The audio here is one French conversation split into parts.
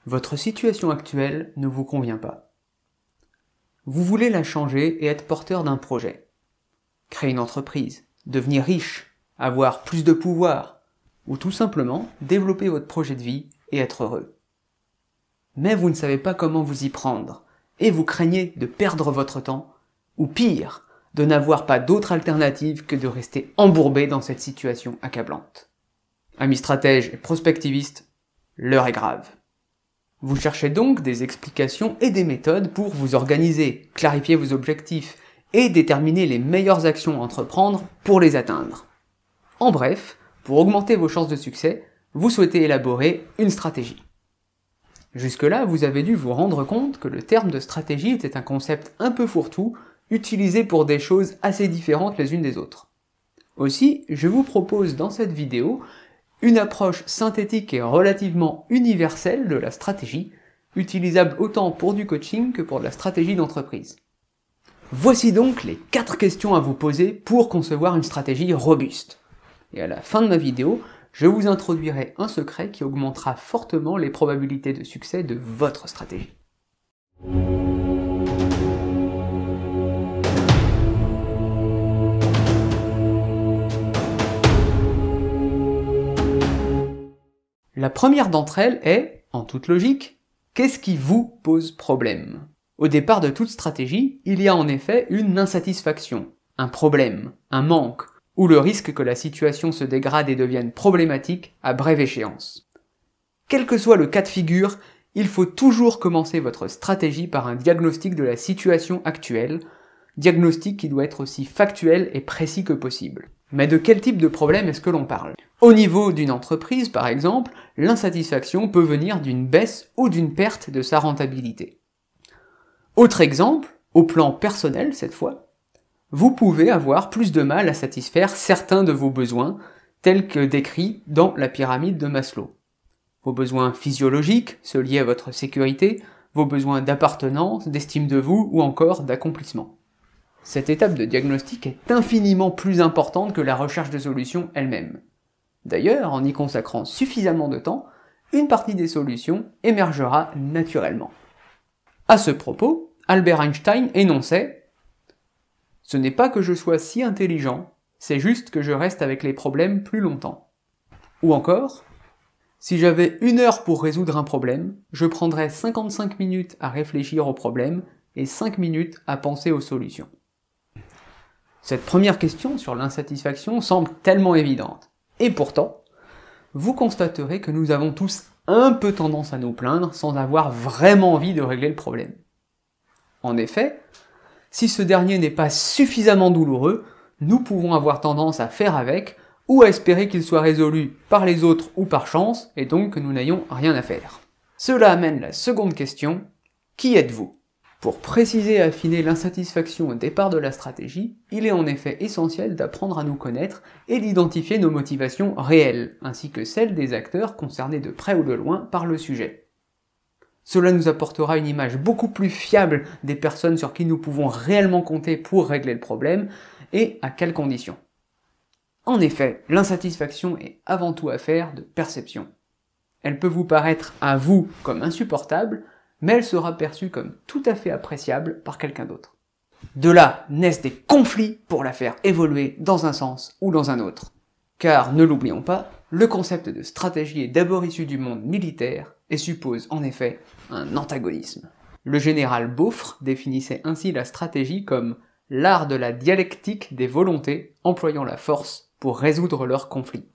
Votre situation actuelle ne vous convient pas. Vous voulez la changer et être porteur d'un projet. Créer une entreprise, devenir riche, avoir plus de pouvoir, ou tout simplement développer votre projet de vie et être heureux. Mais vous ne savez pas comment vous y prendre, et vous craignez de perdre votre temps, ou pire, de n'avoir pas d'autre alternative que de rester embourbé dans cette situation accablante. Amis stratèges et prospectivistes, l'heure est grave. Vous cherchez donc des explications et des méthodes pour vous organiser, clarifier vos objectifs et déterminer les meilleures actions à entreprendre pour les atteindre. En bref, pour augmenter vos chances de succès, vous souhaitez élaborer une stratégie. Jusque-là, vous avez dû vous rendre compte que le terme de stratégie était un concept un peu fourre-tout, utilisé pour des choses assez différentes les unes des autres. Aussi, je vous propose dans cette vidéo une approche synthétique et relativement universelle de la stratégie, utilisable autant pour du coaching que pour de la stratégie d'entreprise. Voici donc les 4 questions à vous poser pour concevoir une stratégie robuste. Et à la fin de ma vidéo, je vous introduirai un secret qui augmentera fortement les probabilités de succès de votre stratégie. La première d'entre elles est, en toute logique, qu'est-ce qui vous pose problème? Au départ de toute stratégie, il y a en effet une insatisfaction, un problème, un manque, ou le risque que la situation se dégrade et devienne problématique à brève échéance. Quel que soit le cas de figure, il faut toujours commencer votre stratégie par un diagnostic de la situation actuelle, diagnostic qui doit être aussi factuel et précis que possible. Mais de quel type de problème est-ce que l'on parle? Au niveau d'une entreprise, par exemple, l'insatisfaction peut venir d'une baisse ou d'une perte de sa rentabilité. Autre exemple, au plan personnel cette fois, vous pouvez avoir plus de mal à satisfaire certains de vos besoins, tels que décrits dans la pyramide de Maslow. Vos besoins physiologiques, ceux liés à votre sécurité, vos besoins d'appartenance, d'estime de vous ou encore d'accomplissement. Cette étape de diagnostic est infiniment plus importante que la recherche de solutions elle-même. D'ailleurs, en y consacrant suffisamment de temps, une partie des solutions émergera naturellement. À ce propos, Albert Einstein énonçait « Ce n'est pas que je sois si intelligent, c'est juste que je reste avec les problèmes plus longtemps. » Ou encore « Si j'avais 1 heure pour résoudre un problème, je prendrais 55 minutes à réfléchir au problème et 5 minutes à penser aux solutions. » Cette première question sur l'insatisfaction semble tellement évidente. Et pourtant, vous constaterez que nous avons tous un peu tendance à nous plaindre sans avoir vraiment envie de régler le problème. En effet, si ce dernier n'est pas suffisamment douloureux, nous pouvons avoir tendance à faire avec ou à espérer qu'il soit résolu par les autres ou par chance et donc que nous n'ayons rien à faire. Cela amène la seconde question, qui êtes-vous ? Pour préciser et affiner l'insatisfaction au départ de la stratégie, il est en effet essentiel d'apprendre à nous connaître et d'identifier nos motivations réelles, ainsi que celles des acteurs concernés de près ou de loin par le sujet. Cela nous apportera une image beaucoup plus fiable des personnes sur qui nous pouvons réellement compter pour régler le problème, et à quelles conditions. En effet, l'insatisfaction est avant tout affaire de perception. Elle peut vous paraître à vous comme insupportable, mais elle sera perçue comme tout à fait appréciable par quelqu'un d'autre. De là naissent des conflits pour la faire évoluer dans un sens ou dans un autre. Car, ne l'oublions pas, le concept de stratégie est d'abord issu du monde militaire et suppose en effet un antagonisme. Le général Beaufre définissait ainsi la stratégie comme l'art de la dialectique des volontés employant la force pour résoudre leurs conflits.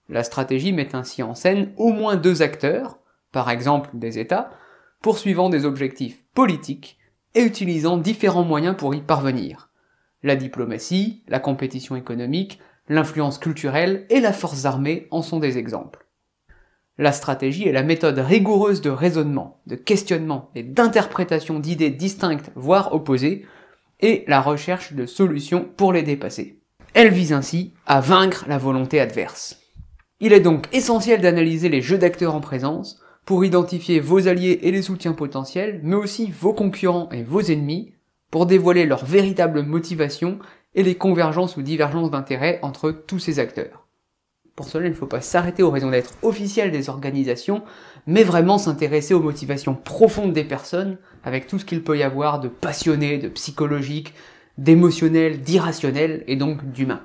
La stratégie met ainsi en scène au moins 2 acteurs, par exemple des États, poursuivant des objectifs politiques et utilisant différents moyens pour y parvenir. La diplomatie, la compétition économique, l'influence culturelle et la force armée en sont des exemples. La stratégie est la méthode rigoureuse de raisonnement, de questionnement et d'interprétation d'idées distinctes voire opposées, et la recherche de solutions pour les dépasser. Elle vise ainsi à vaincre la volonté adverse. Il est donc essentiel d'analyser les jeux d'acteurs en présence, pour identifier vos alliés et les soutiens potentiels, mais aussi vos concurrents et vos ennemis, pour dévoiler leurs véritables motivations et les convergences ou divergences d'intérêts entre tous ces acteurs. Pour cela, il ne faut pas s'arrêter aux raisons d'être officielles des organisations, mais vraiment s'intéresser aux motivations profondes des personnes, avec tout ce qu'il peut y avoir de passionné, de psychologique, d'émotionnel, d'irrationnel, et donc d'humain.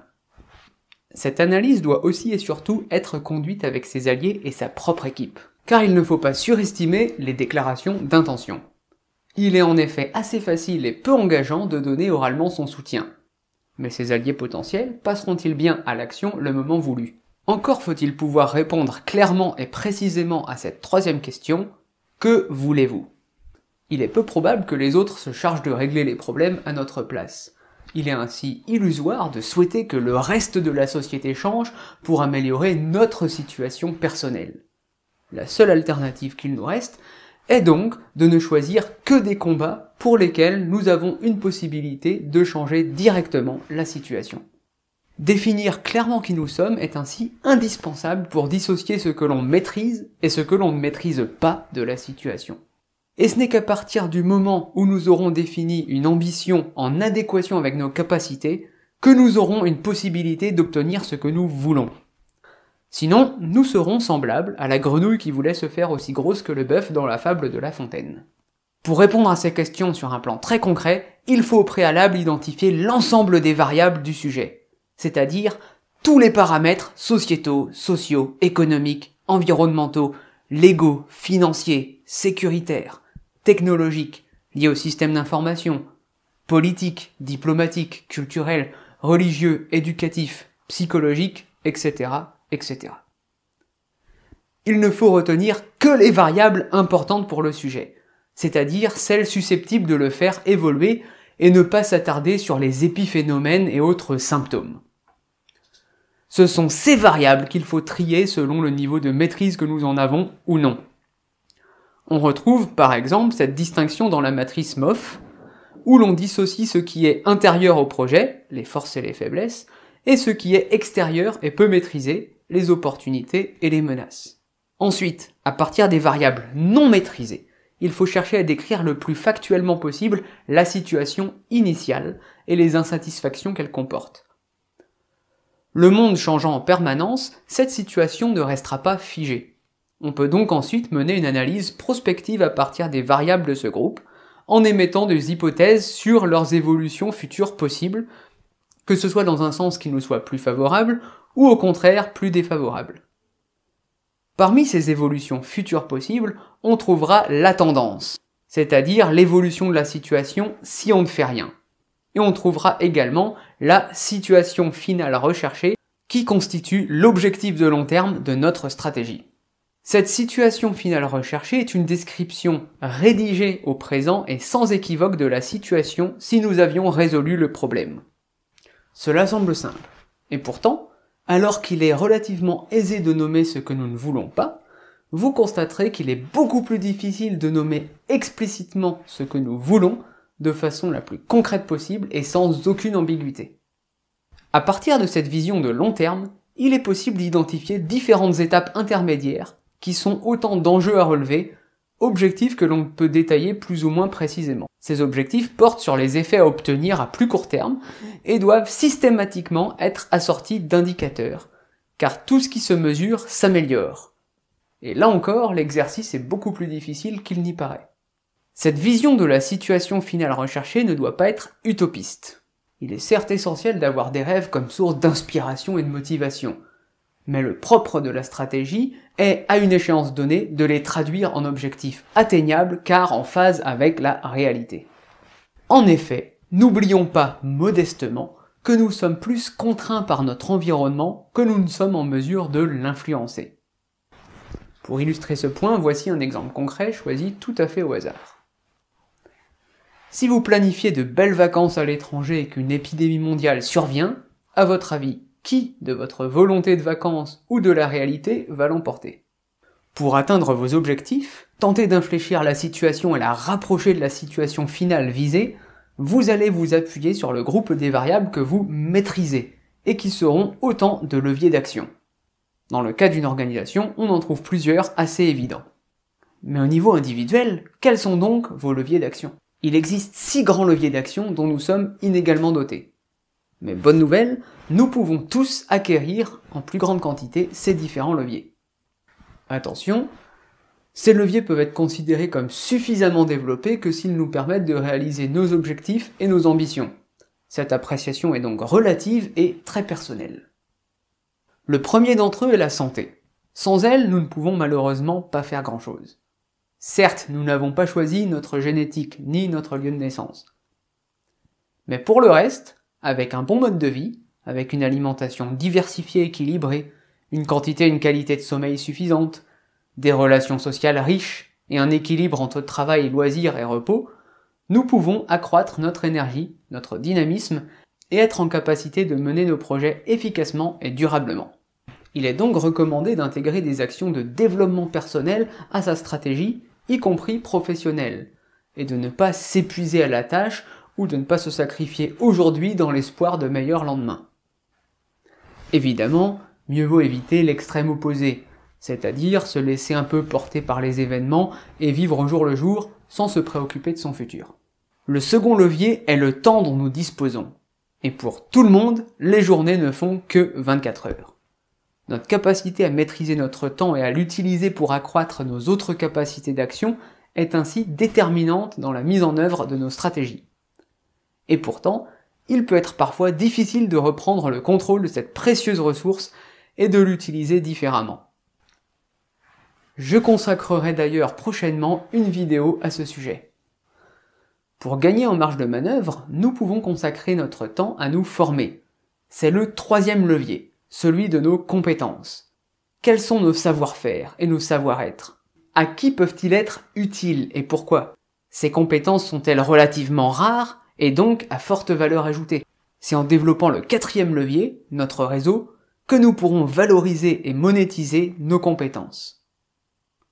Cette analyse doit aussi et surtout être conduite avec ses alliés et sa propre équipe, car il ne faut pas surestimer les déclarations d'intention. Il est en effet assez facile et peu engageant de donner oralement son soutien. Mais ses alliés potentiels passeront-ils bien à l'action le moment voulu? Encore faut-il pouvoir répondre clairement et précisément à cette troisième question, que voulez-vous? Il est peu probable que les autres se chargent de régler les problèmes à notre place. Il est ainsi illusoire de souhaiter que le reste de la société change pour améliorer notre situation personnelle. La seule alternative qu'il nous reste est donc de ne choisir que des combats pour lesquels nous avons une possibilité de changer directement la situation. Définir clairement qui nous sommes est ainsi indispensable pour dissocier ce que l'on maîtrise et ce que l'on ne maîtrise pas de la situation. Et ce n'est qu'à partir du moment où nous aurons défini une ambition en adéquation avec nos capacités que nous aurons une possibilité d'obtenir ce que nous voulons. Sinon, nous serons semblables à la grenouille qui voulait se faire aussi grosse que le bœuf dans la fable de La Fontaine. Pour répondre à ces questions sur un plan très concret, il faut au préalable identifier l'ensemble des variables du sujet, c'est-à-dire tous les paramètres sociétaux, sociaux, économiques, environnementaux, légaux, financiers, sécuritaires, technologiques, liés au système d'information, politiques, diplomatiques, culturels, religieux, éducatifs, psychologiques, etc., etc. Il ne faut retenir que les variables importantes pour le sujet, c'est-à-dire celles susceptibles de le faire évoluer et ne pas s'attarder sur les épiphénomènes et autres symptômes. Ce sont ces variables qu'il faut trier selon le niveau de maîtrise que nous en avons ou non. On retrouve par exemple cette distinction dans la matrice MOF, où l'on dissocie ce qui est intérieur au projet, les forces et les faiblesses, et ce qui est extérieur et peu maîtrisé, les opportunités et les menaces. Ensuite, à partir des variables non maîtrisées, il faut chercher à décrire le plus factuellement possible la situation initiale et les insatisfactions qu'elle comporte. Le monde changeant en permanence, cette situation ne restera pas figée. On peut donc ensuite mener une analyse prospective à partir des variables de ce groupe, en émettant des hypothèses sur leurs évolutions futures possibles, que ce soit dans un sens qui nous soit plus favorable, ou au contraire plus défavorable. Parmi ces évolutions futures possibles, on trouvera la tendance, c'est-à-dire l'évolution de la situation si on ne fait rien. Et on trouvera également la situation finale recherchée, qui constitue l'objectif de long terme de notre stratégie. Cette situation finale recherchée est une description rédigée au présent et sans équivoque de la situation si nous avions résolu le problème. Cela semble simple. Et pourtant, alors qu'il est relativement aisé de nommer ce que nous ne voulons pas, vous constaterez qu'il est beaucoup plus difficile de nommer explicitement ce que nous voulons de façon la plus concrète possible et sans aucune ambiguïté. À partir de cette vision de long terme, il est possible d'identifier différentes étapes intermédiaires qui sont autant d'enjeux à relever, objectifs que l'on peut détailler plus ou moins précisément. Ces objectifs portent sur les effets à obtenir à plus court terme et doivent systématiquement être assortis d'indicateurs, car tout ce qui se mesure s'améliore. Et là encore, l'exercice est beaucoup plus difficile qu'il n'y paraît. Cette vision de la situation finale recherchée ne doit pas être utopiste. Il est certes essentiel d'avoir des rêves comme source d'inspiration et de motivation, mais le propre de la stratégie est, à une échéance donnée, de les traduire en objectifs atteignables car en phase avec la réalité. En effet, n'oublions pas modestement que nous sommes plus contraints par notre environnement que nous ne sommes en mesure de l'influencer. Pour illustrer ce point, voici un exemple concret choisi tout à fait au hasard. Si vous planifiez de belles vacances à l'étranger et qu'une épidémie mondiale survient, à votre avis, qui de votre volonté de vacances ou de la réalité va l'emporter? Pour atteindre vos objectifs, tenter d'infléchir la situation et la rapprocher de la situation finale visée, vous allez vous appuyer sur le groupe des variables que vous maîtrisez, et qui seront autant de leviers d'action. Dans le cas d'une organisation, on en trouve plusieurs assez évidents. Mais au niveau individuel, quels sont donc vos leviers d'action? Il existe 6 grands leviers d'action dont nous sommes inégalement dotés. Mais bonne nouvelle, nous pouvons tous acquérir en plus grande quantité ces différents leviers. Attention, ces leviers peuvent être considérés comme suffisamment développés que s'ils nous permettent de réaliser nos objectifs et nos ambitions. Cette appréciation est donc relative et très personnelle. Le premier d'entre eux est la santé. Sans elle, nous ne pouvons malheureusement pas faire grand-chose. Certes, nous n'avons pas choisi notre génétique ni notre lieu de naissance. Mais pour le reste, avec un bon mode de vie, avec une alimentation diversifiée et équilibrée, une quantité et une qualité de sommeil suffisante, des relations sociales riches et un équilibre entre travail, loisirs et repos, nous pouvons accroître notre énergie, notre dynamisme et être en capacité de mener nos projets efficacement et durablement. Il est donc recommandé d'intégrer des actions de développement personnel à sa stratégie, y compris professionnelle, et de ne pas s'épuiser à la tâche ou de ne pas se sacrifier aujourd'hui dans l'espoir de meilleurs lendemains. Évidemment, mieux vaut éviter l'extrême opposé, c'est-à-dire se laisser un peu porter par les événements et vivre au jour le jour sans se préoccuper de son futur. Le second levier est le temps dont nous disposons. Et pour tout le monde, les journées ne font que 24 heures. Notre capacité à maîtriser notre temps et à l'utiliser pour accroître nos autres capacités d'action est ainsi déterminante dans la mise en œuvre de nos stratégies. Et pourtant, il peut être parfois difficile de reprendre le contrôle de cette précieuse ressource et de l'utiliser différemment. Je consacrerai d'ailleurs prochainement une vidéo à ce sujet. Pour gagner en marge de manœuvre, nous pouvons consacrer notre temps à nous former. C'est le troisième levier, celui de nos compétences. Quels sont nos savoir-faire et nos savoir-être? À qui peuvent-ils être utiles et pourquoi? Ces compétences sont-elles relativement rares et donc à forte valeur ajoutée? C'est en développant le quatrième levier, notre réseau, que nous pourrons valoriser et monétiser nos compétences.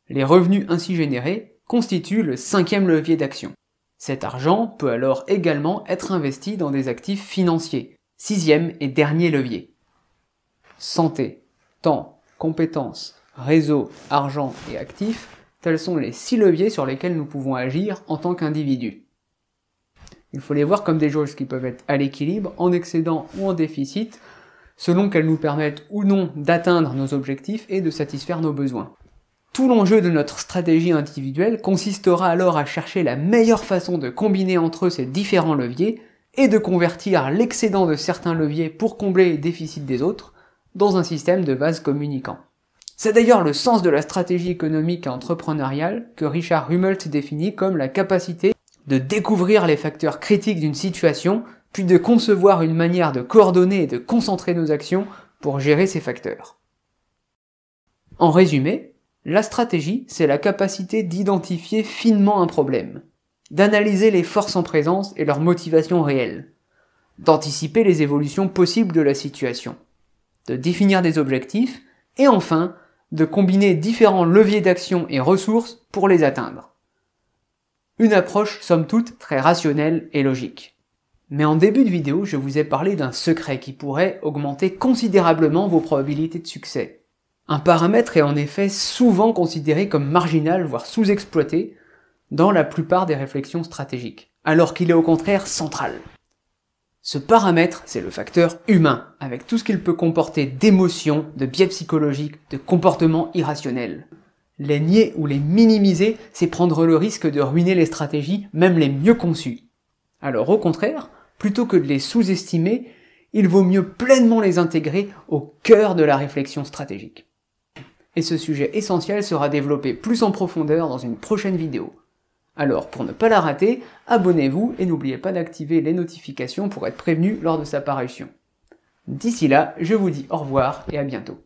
Les revenus ainsi générés constituent le cinquième levier d'action. Cet argent peut alors également être investi dans des actifs financiers, sixième et dernier levier. Santé, temps, compétences, réseau, argent et actifs, tels sont les 6 leviers sur lesquels nous pouvons agir en tant qu'individus. Il faut les voir comme des jauges qui peuvent être à l'équilibre, en excédent ou en déficit, selon qu'elles nous permettent ou non d'atteindre nos objectifs et de satisfaire nos besoins. Tout l'enjeu de notre stratégie individuelle consistera alors à chercher la meilleure façon de combiner entre eux ces différents leviers et de convertir l'excédent de certains leviers pour combler les déficits des autres dans un système de vases communicants. C'est d'ailleurs le sens de la stratégie économique et entrepreneuriale que Richard Hummelt définit comme la capacité de découvrir les facteurs critiques d'une situation, puis de concevoir une manière de coordonner et de concentrer nos actions pour gérer ces facteurs. En résumé, la stratégie, c'est la capacité d'identifier finement un problème, d'analyser les forces en présence et leurs motivations réelles, d'anticiper les évolutions possibles de la situation, de définir des objectifs, et enfin, de combiner différents leviers d'action et ressources pour les atteindre. Une approche somme toute très rationnelle et logique. Mais en début de vidéo, je vous ai parlé d'un secret qui pourrait augmenter considérablement vos probabilités de succès. Un paramètre est en effet souvent considéré comme marginal, voire sous-exploité, dans la plupart des réflexions stratégiques, alors qu'il est au contraire central. Ce paramètre, c'est le facteur humain, avec tout ce qu'il peut comporter d'émotions, de biais psychologiques, de comportements irrationnels. Les nier ou les minimiser, c'est prendre le risque de ruiner les stratégies, même les mieux conçues. Alors au contraire, plutôt que de les sous-estimer, il vaut mieux pleinement les intégrer au cœur de la réflexion stratégique. Et ce sujet essentiel sera développé plus en profondeur dans une prochaine vidéo. Alors, pour ne pas la rater, abonnez-vous et n'oubliez pas d'activer les notifications pour être prévenu lors de sa parution. D'ici là, je vous dis au revoir et à bientôt.